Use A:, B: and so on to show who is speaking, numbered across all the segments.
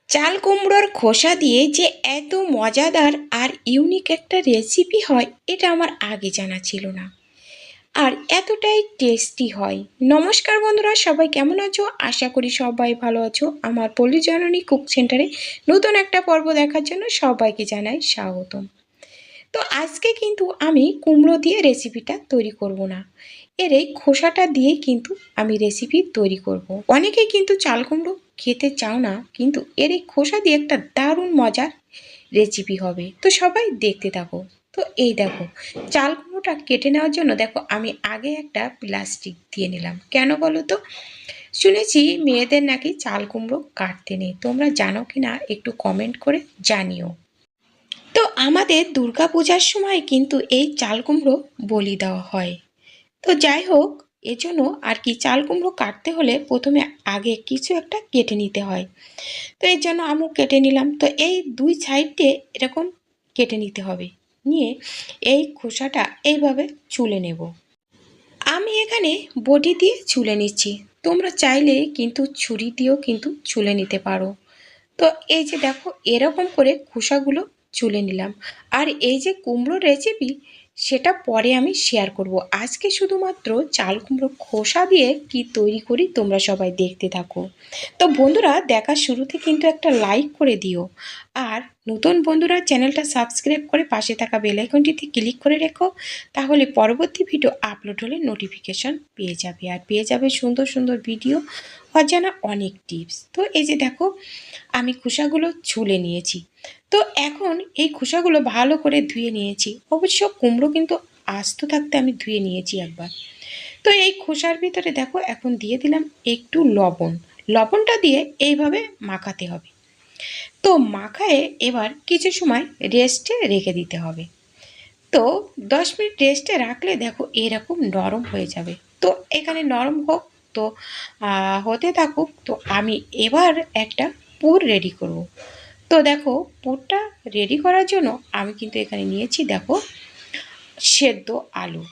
A: চাল কুমড়োর খোসা দিয়ে যে এত মজাদার আর ইউনিক একটা রেসিপি হয় এটা আমার আগে জানা ছিল না। আর এতটাই টেস্টি হয়। নমস্কার বন্ধুরা, সবাই কেমন আছো? আশা করি সবাই ভালো আছো। আমার পল্লী জননী কুক সেন্টারে নতুন একটা পর্ব দেখার জন্য সবাইকে জানাই স্বাগতম। তো আজকে কিন্তু আমি কুমড়ো দিয়ে রেসিপিটা তৈরি করব না, এর এই খোসাটা দিয়ে কিন্তু আমি রেসিপি তৈরি করব। অনেকেই কিন্তু চাল কুমড়ো খেতে চাও না, কিন্তু এর এই খোসা দিয়ে একটা দারুণ মজার রেসিপি হবে। তো সবাই দেখতে থাকো। তো এই দেখো, চাল কুমড়োটা কেটে নেওয়ার জন্য দেখো আমি আগে একটা প্লাস্টিক দিয়ে নিলাম। কেন বলো তো? শুনেছি মেয়েদের নাকি চাল কুমড়ো কাটতে নেই। তোমরা জানো কি না একটু কমেন্ট করে জানিও। তো আমাদের দুর্গাপূজার সময় কিন্তু এই চাল কুমড়ো বলি দেওয়া হয়। তো যাই হোক, এজন্য আর কি চাল কুমড়ো কাটতে হলে প্রথমে আগে কিছু একটা কেটে নিতে হয়। তো এর জন্য আমি কেটে নিলাম। তো এই দুই সাইডে এরকম কেটে নিতে হবে। নিয়ে এই খোসাটা এইভাবে চুলে নেব। আমি এখানে বটি দিয়ে চুলে নিচ্ছি। তোমরা চাইলে কিন্তু ছুরি দিয়েও কিন্তু চুলে নিতে পারো। তো এই যে দেখো, এরকম করে খোসাগুলো চুলে নিলাম। আর এই যে কুমড়ো রেসিপি, সেটা পরে আমি শেয়ার করব। আজকে শুধুমাত্র চাল কুমড়ো খোসা দিয়ে কি তৈরি করি তোমরা সবাই দেখতে থাকো। তো বন্ধুরা, দেখার শুরুতে কিন্তু একটা লাইক করে দিও। আর নতুন বন্ধুরা চ্যানেলটা সাবস্ক্রাইব করে পাশে থাকা বেল আইকনটিতে ক্লিক করে রেখো। তাহলে পরবর্তী ভিডিও আপলোড হলে নোটিফিকেশন পেয়ে যাবে। আর পেয়ে যাবে সুন্দর সুন্দর ভিডিও, অজানা অনেক টিপস। তো এই যে দেখো, আমি খোসাগুলো ছুলে নিয়েছি। তো এখন এই খোসাগুলো ভালো করে ধুয়ে নিয়েছি। অবশ্য কুমড়ো কিন্তু আস্ত থাকতে আমি ধুয়ে নিয়েছি একবার। তো এই খোসার ভিতরে দেখো এখন দিয়ে দিলাম একটু লবণ। লবণটা দিয়ে এইভাবে মাখাতে হবে। তো মাখায়ে এবার কিছু সময় রেস্টে রেখে দিতে হবে। তো 10 মিনিট রেস্টে রাখলে দেখো এরকম নরম হয়ে যাবে। তো এখানে নরম হোক, তো হতে থাকুক। তো আমি এবার একটা পুর রেডি করব। তো দেখো, পুরটা রেডি করার জন্য আমি কিন্তু এখানে নিয়েছি দেখো সেদ্ধ আলু।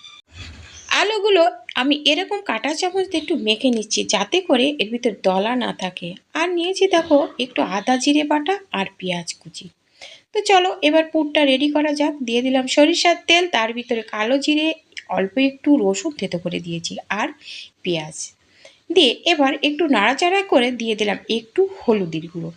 A: আলুগুলো আমি এরকম কাঁটা চামচ দিয়ে একটু মেখে নিচ্ছি, যাতে করে এর ভিতর দলা না থাকে। আর নিয়েছি দেখো একটু আদা জিরে বাটা আর পেঁয়াজ কুচি। তো চলো এবার পুরটা রেডি করা যাক। দিয়ে দিলাম সরিষার তেল, তার ভিতরে কালো জিরে, অল্প একটু রসুন থেতো করে দিয়েছি আর পেঁয়াজ দিয়ে এবার একটু নাড়াচাড়া করে দিয়ে দিলাম একটু হলুদের গুঁড়ো।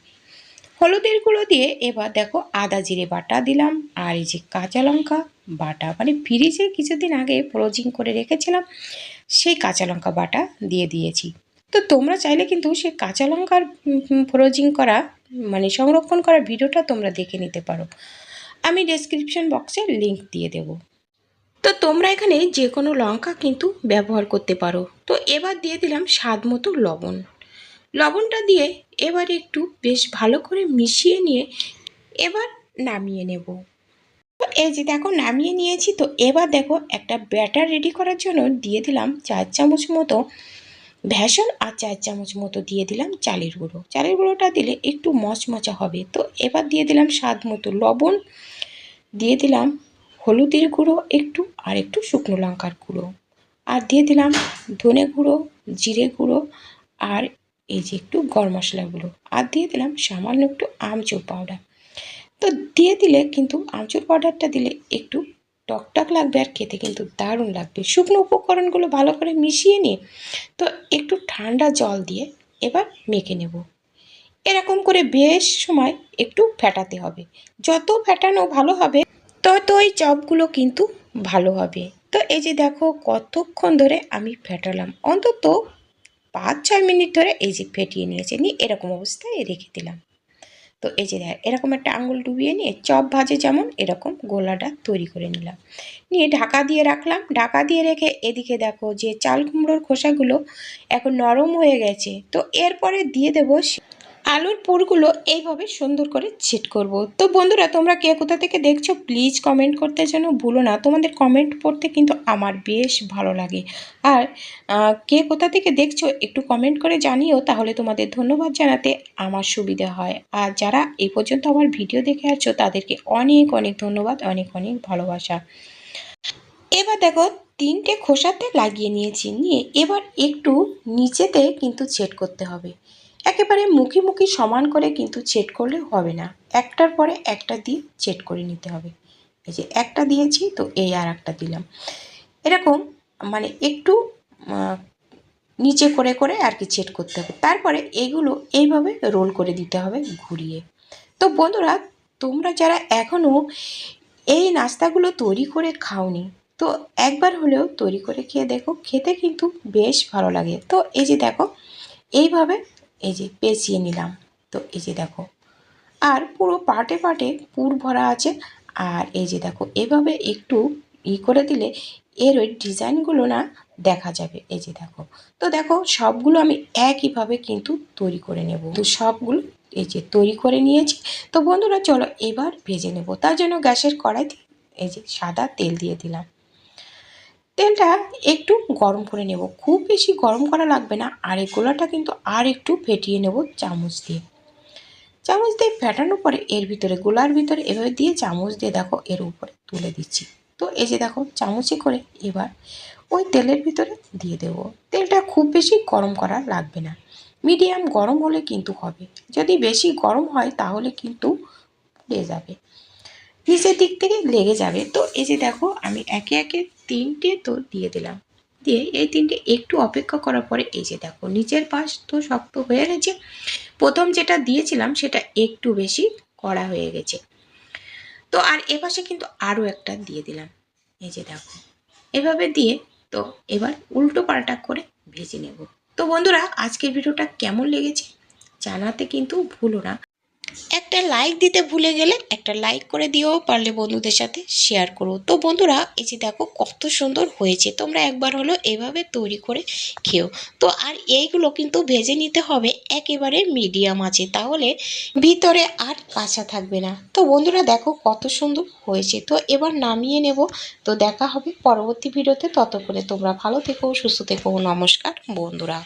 A: হলুদের গুঁড়ো দিয়ে এবার দেখো আদা জিরে বাটা দিলাম। আর এই যে কাঁচা লঙ্কা বাটা, মানে ফ্রিজে কিছুদিন আগে ফ্রোজিং করে রেখেছিলাম, সেই কাঁচা লঙ্কা বাটা দিয়ে দিয়েছি। তো তোমরা চাইলে কিন্তু সেই কাঁচা লঙ্কার ফ্রোজিং করা, মানে সংরক্ষণ করা ভিডিওটা তোমরা দেখে নিতে পারো। আমি ডেসক্রিপশন বক্সে লিংক দিয়ে দেব। তো তোমরা এখানে যে কোনো লঙ্কা কিন্তু ব্যবহার করতে পারো। তো এবার দিয়ে দিলাম স্বাদ মতো লবণ। লবণটা দিয়ে এবার একটু বেশ ভালো করে মিশিয়ে নিয়ে এবার নামিয়ে নেব। তো এই যে দেখো নামিয়ে নিয়েছি। তো এবার দেখো একটা ব্যাটার রেডি করার জন্য দিয়ে দিলাম 4 চামচ মতো বেসন আর 4 চামচ মতো দিয়ে দিলাম চালের গুঁড়ো। চালের গুঁড়োটা দিলে একটু মচমচা হবে। তো এবার দিয়ে দিলাম স্বাদ মতো লবণ, দিয়ে দিলাম হলুদের গুঁড়ো একটু, আর একটু শুকনো লঙ্কার গুঁড়ো, আর দিয়ে দিলাম ধনে গুঁড়ো, জিরে গুঁড়ো, আর এই যে একটু গরম মশলা গুঁড়ো, আর দিয়ে দিলাম সামান্য একটু আমচুর পাউডার। তো দিয়ে দিলে কিন্তু আমচুর পাউডারটা দিলে একটু টকটক লাগবে আর খেতে কিন্তু দারুণ লাগবে। শুকনো উপকরণগুলো ভালো করে মিশিয়ে নিয়ে তো একটু ঠান্ডা জল দিয়ে এবার মেখে নেব। এরকম করে বেশ সময় একটু ফেটাতে হবে। যত ফেটানো ভালো হবে তত ওই চপগুলো কিন্তু ভালো হবে। তো এই যে দেখো কতক্ষণ ধরে আমি ফেটালাম, অন্তত 5-6 মিনিট ধরে এই যে ফেটিয়ে নিয়েছে, নিয়ে এরকম অবস্থায় রেখে দিলাম। তো এই যে এরকম একটা আঙুল ডুবিয়ে নিয়ে চপ ভাজে যেমন এরকম গোলাটা তৈরি করে নিলাম। নিয়ে ঢাকা দিয়ে রাখলাম। ঢাকা দিয়ে রেখে এদিকে দেখো যে চাল কুমড়োর খোসাগুলো এখন নরম হয়ে গেছে। তো এরপরে দিয়ে দেবো আলুর পুরগুলো এইভাবে সুন্দর করে ছেট করব। তো বন্ধুরা, তোমরা কে কোথা থেকে দেখছো প্লিজ কমেন্ট করতে যেন ভুলো না। তোমাদের কমেন্ট পড়তে কিন্তু আমার বেশ ভালো লাগে। আর কে কোথা থেকে দেখছো একটু কমেন্ট করে জানিও, তাহলে তোমাদের ধন্যবাদ জানাতে আমার সুবিধা হয়। আর যারা এই পর্যন্ত আমার ভিডিও দেখে আসছো তাদেরকে অনেক অনেক ধন্যবাদ, অনেক অনেক ভালোবাসা। এবার দেখো 3টে খোসাতে লাগিয়ে নিয়েছি। নিয়ে এবার একটু নিচেতে কিন্তু ছেট করতে হবে। একেবারে মুখে মুখে সমান করে কিন্তু চেট করলে হবে না, একটার পরে একটা দিয়ে চেট করে নিতে হবে। এই যে একটা দিয়েছি, তো এই আর একটা দিলাম, এরকম মানে একটু নিচে করে করে আর কি চেট করতে হবে। তারপরে এগুলো এইভাবে রোল করে দিতে হবে ঘুরিয়ে। তো বন্ধুরা, তোমরা যারা এখনও এই নাস্তাগুলো তৈরি করে খাওনি, তো একবার হলেও তৈরি করে খেয়ে দেখো, খেতে কিন্তু বেশ ভালো লাগে। তো এই যে দেখো, এইভাবে এই যে পেঁচিয়ে নিলাম। তো এই যে দেখো, আর পুরো পাটে পাটে পুর ভরা আছে। আর এই যে দেখো, এভাবে একটু করে দিলে এর ওই ডিজাইনগুলো না দেখা যাবে। এই যে দেখো, তো দেখো সবগুলো আমি একইভাবে কিন্তু তৈরি করে নেব। তো সবগুলো এই যে তৈরি করে নিয়েছি। তো বন্ধুরা চলো এবার ভেজে নেব। তার জন্য গ্যাসের কড়াইতে এই যে সাদা তেল দিয়ে দিলাম। তেলটা একটু গরম করে নেব, খুব বেশি গরম করা লাগবে না। আর এই গোলাটা কিন্তু আর একটু ফেটিয়ে নেব চামচ দিয়ে। চামচ দিয়ে ফেটানোর পরে এর ভিতরে, গোলার ভিতরে এভাবে দিয়ে চামচ দিয়ে দেখো এর উপরে তুলে দিচ্ছি। তো এই যে দেখো চামচে করে এবার ওই তেলের ভিতরে দিয়ে দেব। তেলটা খুব বেশি গরম করা লাগবে না, মিডিয়াম গরম হলে কিন্তু হবে। যদি বেশি গরম হয় তাহলে কিন্তু পুড়ে যাবে, নিচের দিক থেকে লেগে যাবে। তো এই যে দেখো আমি একে একে তিনটে তো দিয়ে দিলাম। দিয়ে এই তিনটে একটু অপেক্ষা করার পরে এই যে দেখো নিচের পাশ তো শক্ত হয়ে গেছে, প্রথম যেটা দিয়েছিলাম সেটা একটু বেশি কড়া হয়ে গেছে। তো আর এপাশে কিন্তু আরও একটা দিয়ে দিলাম। এই যে দেখো এভাবে দিয়ে তো এবার উল্টো পাল্টা করে ভেজে নেব। তো বন্ধুরা, আজকের ভিডিওটা কেমন লেগেছে জানাতে কিন্তু ভুলো না। একটা লাইক দিতে ভুলে গেলে একটা লাইক করে দিও, পারলে বন্ধুদের সাথে শেয়ার করো। তো বন্ধুরা, এই যে দেখো কত সুন্দর হয়েছে, তোমরা একবার হলো এভাবে তৈরি করে খেও। তো আর এইগুলো কিন্তু ভেজে নিতে হবে একেবারে মিডিয়াম আছে, তাহলে ভিতরে আর কাঁচা থাকবে না। তো বন্ধুরা দেখো কত সুন্দর হয়েছে। তো এবার নামিয়ে নেব। তো দেখা হবে পরবর্তী ভিডিওতে, ততক্ষণে তোমরা ভালো থেকো, সুস্থ থেকো। নমস্কার বন্ধুরা।